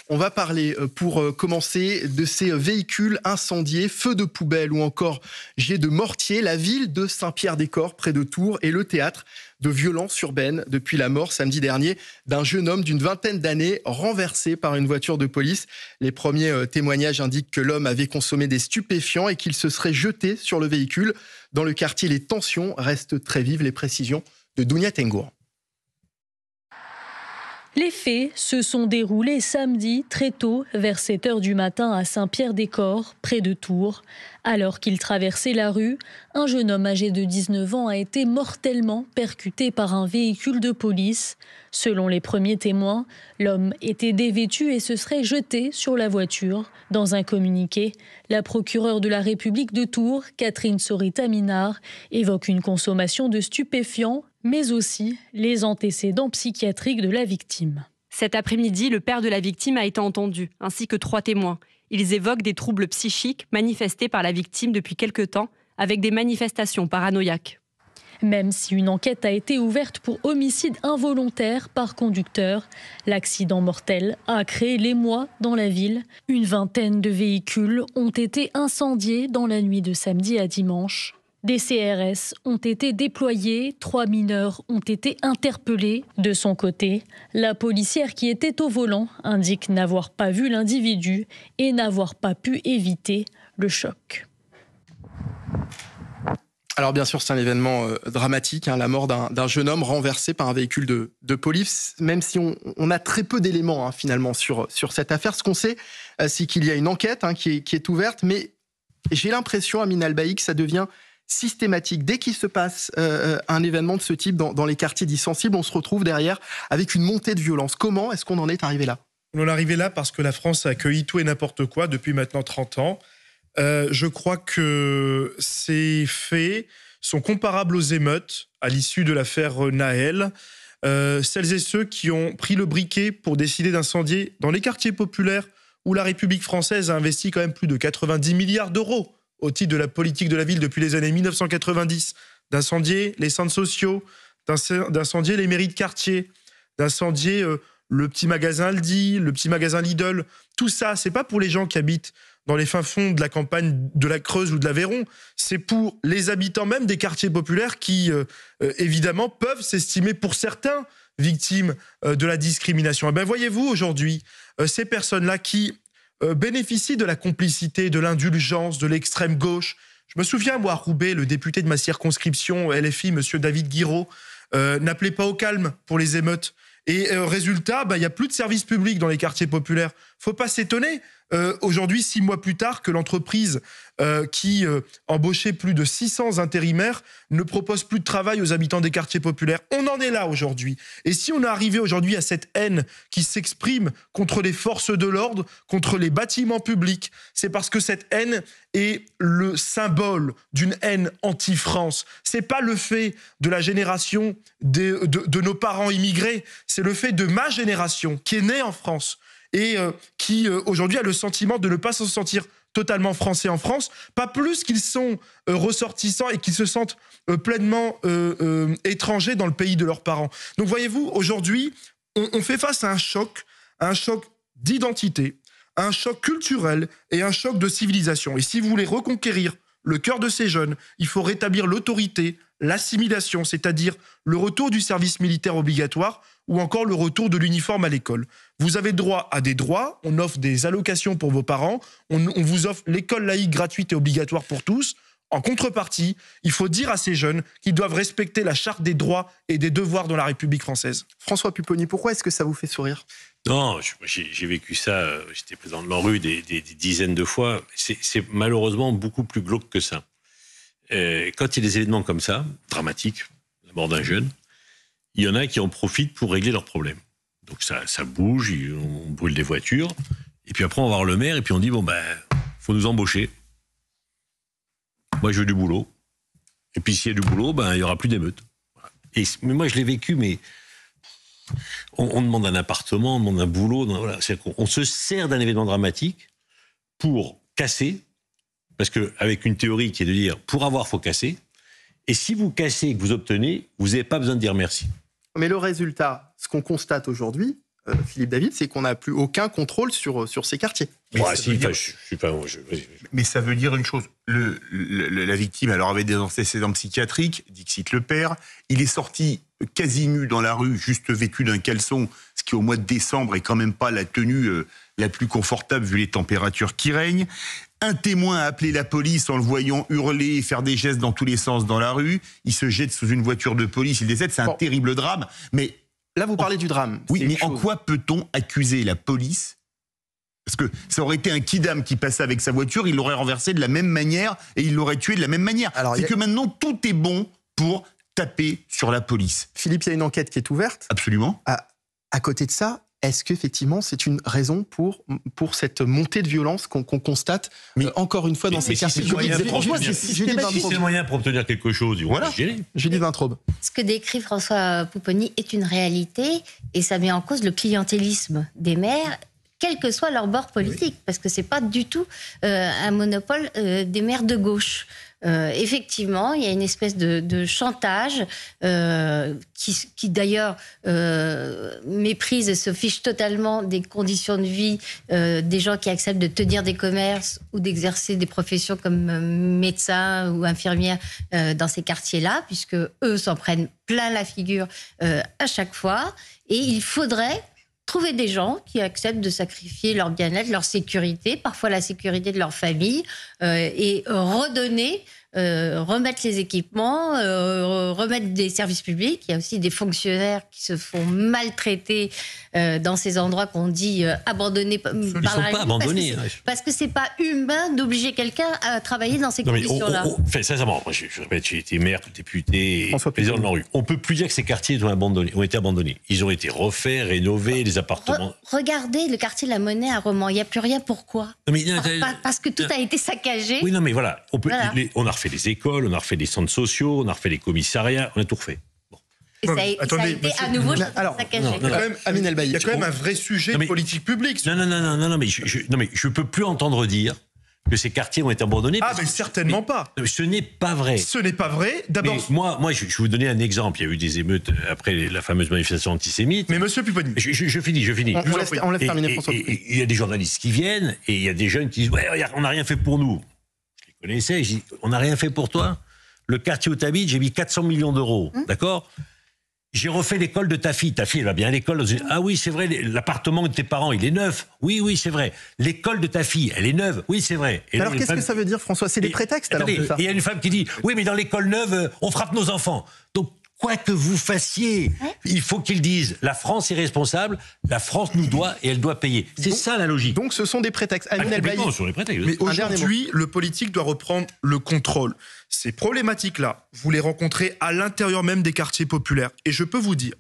On va parler, pour commencer, de ces véhicules incendiés, feux de poubelle ou encore jets de mortier. La ville de Saint-Pierre-des-Corps, près de Tours, est le théâtre de violences urbaines depuis la mort samedi dernier d'un jeune homme d'une vingtaine d'années renversé par une voiture de police. Les premiers témoignages indiquent que l'homme avait consommé des stupéfiants et qu'il se serait jeté sur le véhicule. Dans le quartier, les tensions restent très vives. Les précisions de Dounia Tengour. Les faits se sont déroulés samedi très tôt, vers 7h du matin à Saint-Pierre-des-Corps, près de Tours. Alors qu'il traversait la rue, un jeune homme âgé de 19 ans a été mortellement percuté par un véhicule de police. Selon les premiers témoins, l'homme était dévêtu et se serait jeté sur la voiture. Dans un communiqué, la procureure de la République de Tours, Catherine Sorita-Minard, évoque une consommation de stupéfiants, mais aussi les antécédents psychiatriques de la victime. Cet après-midi, le père de la victime a été entendu, ainsi que 3 témoins. Ils évoquent des troubles psychiques manifestés par la victime depuis quelque temps, avec des manifestations paranoïaques. Même si une enquête a été ouverte pour homicide involontaire par conducteur, l'accident mortel a créé l'émoi dans la ville. Une vingtaine de véhicules ont été incendiés dans la nuit de samedi à dimanche. Des CRS ont été déployés, 3 mineurs ont été interpellés. De son côté, la policière qui était au volant indique n'avoir pas vu l'individu et n'avoir pas pu éviter le choc. Alors bien sûr, c'est un événement dramatique, la mort d'un jeune homme renversé par un véhicule de police, même si on a très peu d'éléments finalement sur cette affaire. Ce qu'on sait, c'est qu'il y a une enquête qui est ouverte, mais j'ai l'impression, Amine Albaï, que ça devient systématique. Dès qu'il se passe un événement de ce type dans les quartiers dits sensibles, on se retrouve derrière avec une montée de violence. Comment est-ce qu'on en est arrivé là ? On en est arrivé là parce que la France a accueilli tout et n'importe quoi depuis maintenant 30 ans. Je crois que ces faits sont comparables aux émeutes à l'issue de l'affaire Nahel. Celles et ceux qui ont pris le briquet pour décider d'incendier dans les quartiers populaires où la République française a investi quand même plus de 90 milliards d'euros au titre de la politique de la ville depuis les années 1990, d'incendier les centres sociaux, d'incendier les mairies de quartier, d'incendier le petit magasin Aldi, le petit magasin Lidl. Tout ça, c'est pas pour les gens qui habitent dans les fins fonds de la campagne de la Creuse ou de l'Aveyron, c'est pour les habitants même des quartiers populaires qui, évidemment, peuvent s'estimer pour certains victimes de la discrimination. Et bien, voyez-vous, aujourd'hui, ces personnes-là qui bénéficient de la complicité, de l'indulgence, de l'extrême gauche. Je me souviens, moi, à Roubaix, le député de ma circonscription, LFI, M. David Guiraud, n'appelait pas au calme pour les émeutes. Et résultat, il n'y a plus de services publics dans les quartiers populaires. Faut pas s'étonner, aujourd'hui, 6 mois plus tard, que l'entreprise qui embauchait plus de 600 intérimaires ne propose plus de travail aux habitants des quartiers populaires. On en est là aujourd'hui. Et si on est arrivé aujourd'hui à cette haine qui s'exprime contre les forces de l'ordre, contre les bâtiments publics, c'est parce que cette haine est le symbole d'une haine anti-France. C'est pas le fait de la génération de nos parents immigrés, c'est le fait de ma génération qui est née en France et qui aujourd'hui a le sentiment de ne pas se sentir totalement français en France, pas plus qu'ils sont ressortissants et qu'ils se sentent pleinement étrangers dans le pays de leurs parents. Donc voyez-vous, aujourd'hui, on fait face à un choc d'identité, un choc culturel et un choc de civilisation. Et si vous voulez reconquérir le cœur de ces jeunes, il faut rétablir l'autorité, l'assimilation, c'est-à-dire le retour du service militaire obligatoire ou encore le retour de l'uniforme à l'école. Vous avez droit à des droits, on offre des allocations pour vos parents, on vous offre l'école laïque gratuite et obligatoire pour tous. En contrepartie, il faut dire à ces jeunes qu'ils doivent respecter la charte des droits et des devoirs dans la République française. François Pupponi, pourquoi est-ce que ça vous fait sourire ? Non, j'ai vécu ça, j'étais président de l'ANRU des dizaines de fois. C'est malheureusement beaucoup plus glauque que ça. Quand il y a des événements comme ça, dramatiques, la mort d'un jeune, il y en a qui en profitent pour régler leurs problèmes. Donc ça bouge, on brûle des voitures, et puis après on va voir le maire, et puis on dit, faut nous embaucher. Moi, je veux du boulot. Et puis s'il y a du boulot, il n'y aura plus d'émeutes. Mais moi, je l'ai vécu, mais on demande un appartement, on demande un boulot. On se sert d'un événement dramatique pour casser, parce qu'avec une théorie qui est de dire, pour avoir, faut casser. Et si vous cassez et que vous obtenez, vous n'avez pas besoin de dire merci. Mais le résultat, ce qu'on constate aujourd'hui, Philippe David, c'est qu'on n'a plus aucun contrôle sur ces quartiers. Mais ça veut dire une chose. La victime avait des antécédents psychiatriques, dixit le père. Il est sorti quasi nu dans la rue, juste vêtu d'un caleçon, ce qui au mois de décembre est quand même pas la tenue la plus confortable vu les températures qui règnent. Un témoin a appelé la police en le voyant hurler et faire des gestes dans tous les sens dans la rue. Il se jette sous une voiture de police, il décède. C'est un terrible drame. Mais là, vous parlez du drame. Oui, mais en quoi peut-on accuser la police ? Parce que ça aurait été un kidam qui passait avec sa voiture, il l'aurait renversé de la même manière et il l'aurait tué de la même manière. C'est que maintenant, tout est bon pour taper sur la police. Philippe, il y a une enquête qui est ouverte. Absolument. À côté de ça, est-ce qu'effectivement c'est une raison pour cette montée de violence qu'on constate encore une fois dans ces quartiers? Franchement, c'est le moyen pour obtenir quelque chose. Voilà. Judith Vintraube. Ce que décrit François Pupponi est une réalité et ça met en cause le clientélisme des maires, quel que soit leur bord politique, parce que c'est pas du tout un monopole des maires de gauche. Effectivement, il y a une espèce de chantage qui d'ailleurs méprise et se fiche totalement des conditions de vie des gens qui acceptent de tenir des commerces ou d'exercer des professions comme médecin ou infirmière dans ces quartiers-là, puisque eux s'en prennent plein la figure à chaque fois. Et il faudrait trouver des gens qui acceptent de sacrifier leur bien-être, leur sécurité, parfois la sécurité de leur famille, et remettre les équipements, remettre des services publics. Il y a aussi des fonctionnaires qui se font maltraiter dans ces endroits qu'on dit abandonnés par la République. Ils ne sont pas abandonnés. Parce que c'est pas humain d'obliger quelqu'un à travailler dans ces conditions-là. Sincèrement, moi, je répète, j'ai été maire, député, président de la rue. On ne peut plus dire que ces quartiers ont été abandonnés. Ils ont été refaits, rénovés, les appartements. Regardez le quartier de la Monnaie à Romans. Il n'y a plus rien. Pourquoi ? Parce que tout a été saccagé. Oui, non, mais voilà. On a refait les écoles, on a refait les centres sociaux, on a refait les commissariats, on a tout refait. Et ça a été à nouveau saccagé. Amine El-Bailly. Il y a quand même un vrai sujet de politique publique. Non, mais je peux plus entendre dire que ces quartiers ont été abandonnés. Mais certainement pas. Ce n'est pas vrai. Ce n'est pas vrai. D'abord, moi, je vais vous donner un exemple. Il y a eu des émeutes après la fameuse manifestation antisémite. Mais monsieur Pupponi, je finis. On laisse terminer François. Il y a des journalistes qui viennent et il y a des jeunes qui disent on n'a rien fait pour nous. Je les connaissais. Je dis on n'a rien fait pour toi. Le quartier où tu habites, j'ai mis 400 millions d'euros, d'accord ? J'ai refait l'école de ta fille. Ta fille, elle va bien à l'école. Ah oui, c'est vrai, l'appartement de tes parents, il est neuf. Oui, c'est vrai. L'école de ta fille, elle est neuve. Oui, c'est vrai. Et alors, qu'est-ce que ça veut dire, François ? C'est des prétextes, alors, attendez, il y a une femme qui dit oui, mais dans l'école neuve, on frappe nos enfants. Donc, quoi que vous fassiez, il faut qu'ils disent la France est responsable, la France nous doit et elle doit payer. C'est ça la logique. Donc, ce sont des prétextes. Amine El-Bailly. Mais aujourd'hui, le politique doit reprendre le contrôle. Ces problématiques-là, vous les rencontrez à l'intérieur même des quartiers populaires. Et je peux vous dire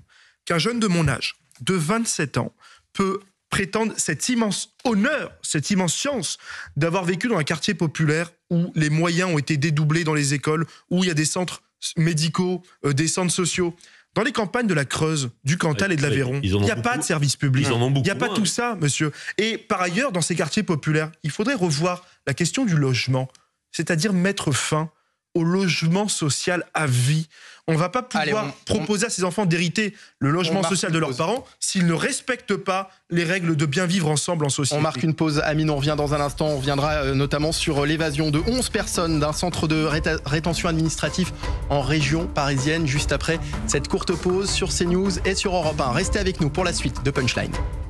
qu'un jeune de mon âge, de 27 ans, peut prétendre cet immense honneur, cette immense chance d'avoir vécu dans un quartier populaire où les moyens ont été dédoublés dans les écoles, où il y a des centres médicaux, des centres sociaux. Dans les campagnes de la Creuse, du Cantal et de l'Aveyron, il n'y a pas de service public. Il n'y a pas tout ça, monsieur. Et par ailleurs, dans ces quartiers populaires, il faudrait revoir la question du logement, c'est-à-dire mettre fin au logement social à vie. On ne va pas pouvoir proposer à ces enfants d'hériter le logement social de leurs parents s'ils ne respectent pas les règles de bien vivre ensemble en société. On marque une pause, Amine, on revient dans un instant. On reviendra notamment sur l'évasion de 11 personnes d'un centre de rétention administratif en région parisienne, juste après cette courte pause sur CNews et sur Europe 1. Restez avec nous pour la suite de Punchline.